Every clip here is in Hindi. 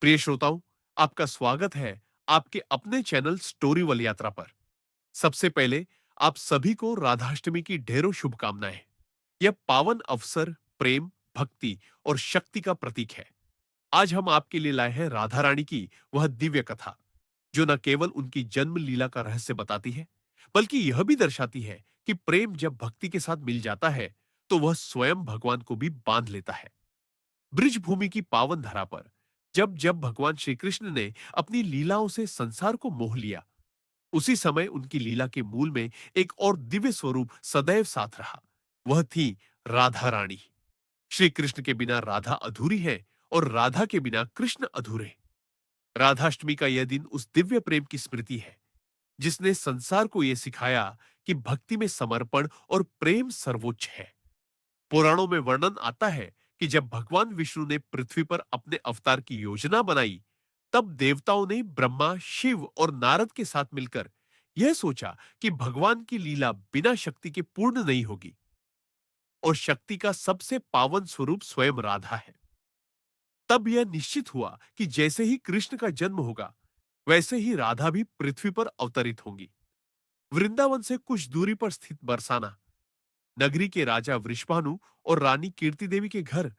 प्रिय श्रोताओं, आपका स्वागत है आपके अपने चैनल स्टोरीवल यात्रा पर। सबसे पहले आप सभी को राधाष्टमी की ढेरों शुभकामनाएं। यह पावन अवसर प्रेम, भक्ति और शक्ति का प्रतीक है। आज हम आपके लिए लाए हैं राधा रानी की वह दिव्य कथा, जो न केवल उनकी जन्म लीला का रहस्य बताती है, बल्कि यह भी दर्शाती है कि प्रेम जब भक्ति के साथ मिल जाता है, तो वह स्वयं भगवान को भी बांध लेता है। ब्रिज भूमि की पावन धरा पर जब जब भगवान श्री कृष्ण ने अपनी लीलाओं से संसार को मोह लिया, उसी समय उनकी लीला के मूल में एक और दिव्य स्वरूप सदैव साथ रहा। वह थी राधा रानी। श्री कृष्ण के बिना राधा अधूरी है और राधा के बिना कृष्ण अधूरे। राधाष्टमी का यह दिन उस दिव्य प्रेम की स्मृति है, जिसने संसार को यह सिखाया कि भक्ति में समर्पण और प्रेम सर्वोच्च है। पुराणों में वर्णन आता है कि जब भगवान विष्णु ने पृथ्वी पर अपने अवतार की योजना बनाई, तब देवताओं ने ब्रह्मा, शिव और नारद के साथ मिलकर यह सोचा कि भगवान की लीला बिना शक्ति के पूर्ण नहीं होगी, और शक्ति का सबसे पावन स्वरूप स्वयं राधा है। तब यह निश्चित हुआ कि जैसे ही कृष्ण का जन्म होगा, वैसे ही राधा भी पृथ्वी पर अवतरित होंगी। वृंदावन से कुछ दूरी पर स्थित बरसाना नगरी के राजा वृषभानु और रानी कीर्ति देवी के घर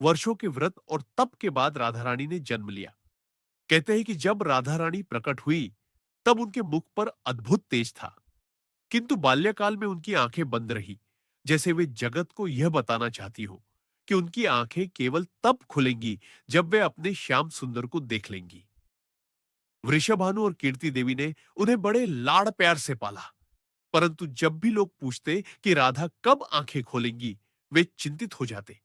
वर्षों के व्रत और तप के बाद राधा रानी ने जन्म लिया। कहते हैं कि जब राधा रानी प्रकट हुई, तब उनके मुख पर अद्भुत तेज था, किंतु बाल्यकाल में उनकी आंखें बंद रही, जैसे वे जगत को यह बताना चाहती हो कि उनकी आंखें केवल तब खुलेंगी जब वे अपने श्याम सुंदर को देख लेंगी। वृषभानु और कीर्ति देवी ने उन्हें बड़े लाड़ प्यार से पाला, परंतु जब भी लोग पूछते कि राधा कब आंखें खोलेंगी, वे चिंतित हो जाते।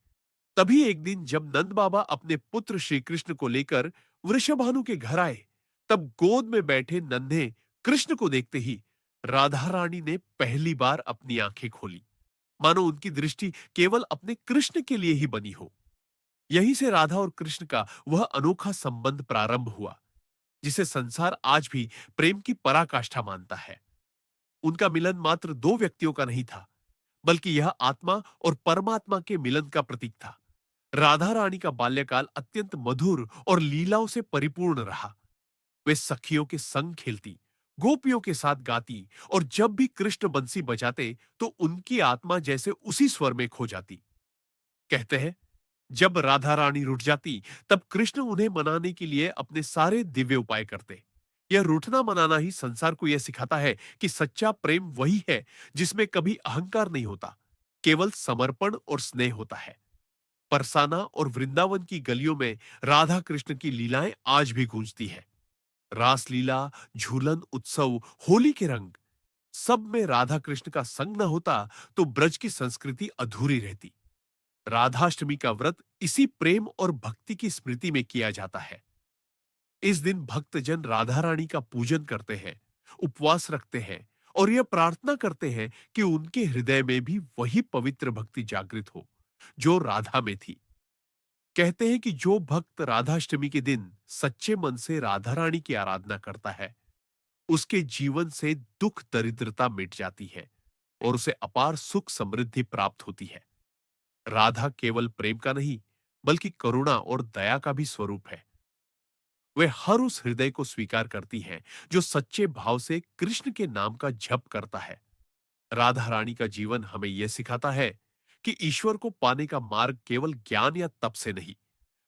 तभी एक दिन जब नंद बाबा अपने पुत्र श्री कृष्ण को लेकर वृषभानु के घर आए, तब गोद में बैठे नन्हे कृष्ण को देखते ही राधा रानी ने पहली बार अपनी आंखें खोली, मानो उनकी दृष्टि केवल अपने कृष्ण के लिए ही बनी हो। यहीं से राधा और कृष्ण का वह अनोखा संबंध प्रारंभ हुआ, जिसे संसार आज भी प्रेम की पराकाष्ठा मानता है। उनका मिलन मात्र दो व्यक्तियों का नहीं था, बल्कि यह आत्मा और परमात्मा के मिलन का प्रतीक था। राधा रानी का बाल्यकाल अत्यंत मधुर और लीलाओं से परिपूर्ण रहा। वे सखियों के संग खेलती, गोपियों के साथ गाती, और जब भी कृष्ण बंसी बजाते तो उनकी आत्मा जैसे उसी स्वर में खो जाती। कहते हैं, जब राधा रानी रुठ जाती, तब कृष्ण उन्हें मनाने के लिए अपने सारे दिव्य उपाय करते। यह रूठना मनाना ही संसार को यह सिखाता है कि सच्चा प्रेम वही है जिसमें कभी अहंकार नहीं होता, केवल समर्पण और स्नेह होता है। परसाना और वृंदावन की गलियों में राधा कृष्ण की लीलाएं आज भी गूंजती है। रास लीला, झूलन, उत्सव, होली के रंग, सब में राधा कृष्ण का संग न होता तो ब्रज की संस्कृति अधूरी रहती। राधाष्टमी का व्रत इसी प्रेम और भक्ति की स्मृति में किया जाता है। इस दिन भक्तजन राधा रानी का पूजन करते हैं, उपवास रखते हैं और यह प्रार्थना करते हैं कि उनके हृदय में भी वही पवित्र भक्ति जागृत हो जो राधा में थी। कहते हैं कि जो भक्त राधाष्टमी के दिन सच्चे मन से राधा रानी की आराधना करता है, उसके जीवन से दुख दरिद्रता मिट जाती है और उसे अपार सुख समृद्धि प्राप्त होती है। राधा केवल प्रेम का नहीं, बल्कि करुणा और दया का भी स्वरूप है। वे हर उस हृदय को स्वीकार करती हैं जो सच्चे भाव से कृष्ण के नाम का जप करता है। राधा रानी का जीवन हमें यह सिखाता है कि ईश्वर को पाने का मार्ग केवल ज्ञान या तप से नहीं,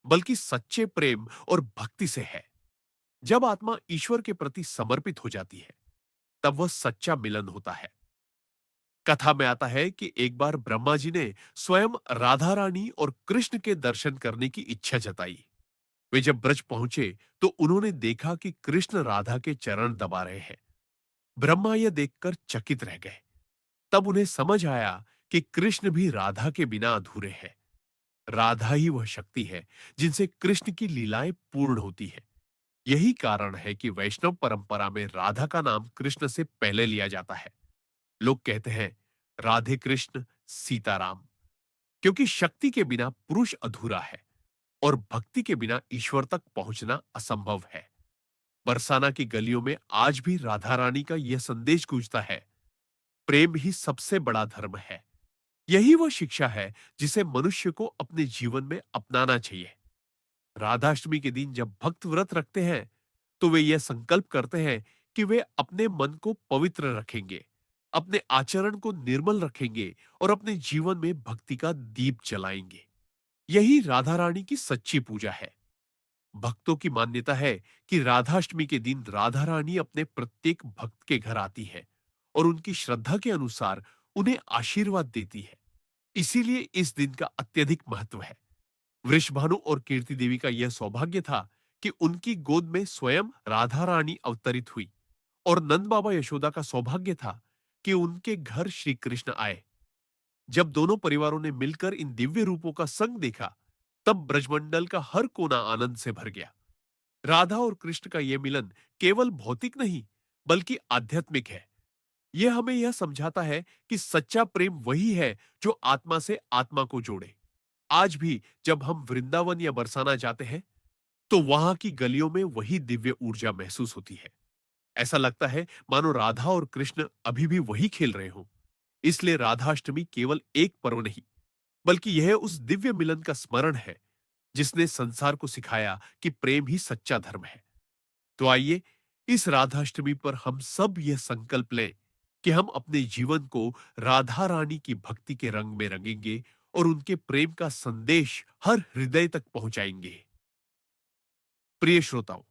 बल्कि सच्चे प्रेम और भक्ति से है। जब आत्मा ईश्वर के प्रति समर्पित हो जाती है, तब वह सच्चा मिलन होता है। कथा में आता है कि एक बार ब्रह्मा जी ने स्वयं राधा रानी और कृष्ण के दर्शन करने की इच्छा जताई। वे जब ब्रज पहुंचे तो उन्होंने देखा कि कृष्ण राधा के चरण दबा रहे हैं। ब्रह्मा यह देखकर चकित रह गए। तब उन्हें समझ आया कि कृष्ण भी राधा के बिना अधूरे हैं। राधा ही वह शक्ति है जिनसे कृष्ण की लीलाएं पूर्ण होती है। यही कारण है कि वैष्णव परंपरा में राधा का नाम कृष्ण से पहले लिया जाता है। लोग कहते हैं, राधे कृष्ण सीताराम, क्योंकि शक्ति के बिना पुरुष अधूरा है और भक्ति के बिना ईश्वर तक पहुंचना असंभव है। बरसाना की गलियों में आज भी राधा रानी का यह संदेश गूंजता है, प्रेम ही सबसे बड़ा धर्म है। यही वह शिक्षा है जिसे मनुष्य को अपने जीवन में अपनाना चाहिए। राधाष्टमी के दिन जब भक्त व्रत रखते हैं, तो वे यह संकल्प करते हैं कि वे अपने मन को पवित्र रखेंगे, अपने आचरण को निर्मल रखेंगे और अपने जीवन में भक्ति का दीप जलाएंगे। यही राधा रानी की सच्ची पूजा है। भक्तों की मान्यता है कि राधाष्टमी के दिन राधा रानी अपने प्रत्येक भक्त के घर आती है और उनकी श्रद्धा के अनुसार उन्हें आशीर्वाद देती है। इसीलिए इस दिन का अत्यधिक महत्व है। वृषभानु और कीर्ति देवी का यह सौभाग्य था कि उनकी गोद में स्वयं राधा रानी अवतरित हुई, और नंद बाबा यशोदा का सौभाग्य था कि उनके घर श्री कृष्ण आए। जब दोनों परिवारों ने मिलकर इन दिव्य रूपों का संग देखा, तब ब्रजमंडल का हर कोना आनंद से भर गया। राधा और कृष्ण का यह मिलन केवल भौतिक नहीं, बल्कि आध्यात्मिक है। यह हमें यह समझाता है कि सच्चा प्रेम वही है जो आत्मा से आत्मा को जोड़े। आज भी जब हम वृंदावन या बरसाना जाते हैं, तो वहां की गलियों में वही दिव्य ऊर्जा महसूस होती है। ऐसा लगता है मानो राधा और कृष्ण अभी भी वही खेल रहे हों। इसलिए राधाष्टमी केवल एक पर्व नहीं, बल्कि यह उस दिव्य मिलन का स्मरण है जिसने संसार को सिखाया कि प्रेम ही सच्चा धर्म है। तो आइए, इस राधाष्टमी पर हम सब यह संकल्प लें कि हम अपने जीवन को राधा रानी की भक्ति के रंग में रंगेंगे और उनके प्रेम का संदेश हर हृदय तक पहुंचाएंगे। प्रिय श्रोताओं,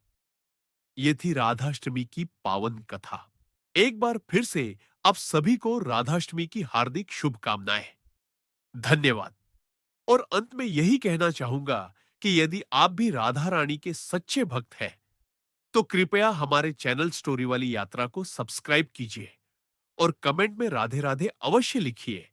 ये थी राधाष्टमी की पावन कथा। एक बार फिर से आप सभी को राधाष्टमी की हार्दिक शुभकामनाएं। धन्यवाद। और अंत में यही कहना चाहूंगा कि यदि आप भी राधा रानी के सच्चे भक्त हैं, तो कृपया हमारे चैनल स्टोरी वाली यात्रा को सब्सक्राइब कीजिए और कमेंट में राधे राधे अवश्य लिखिए।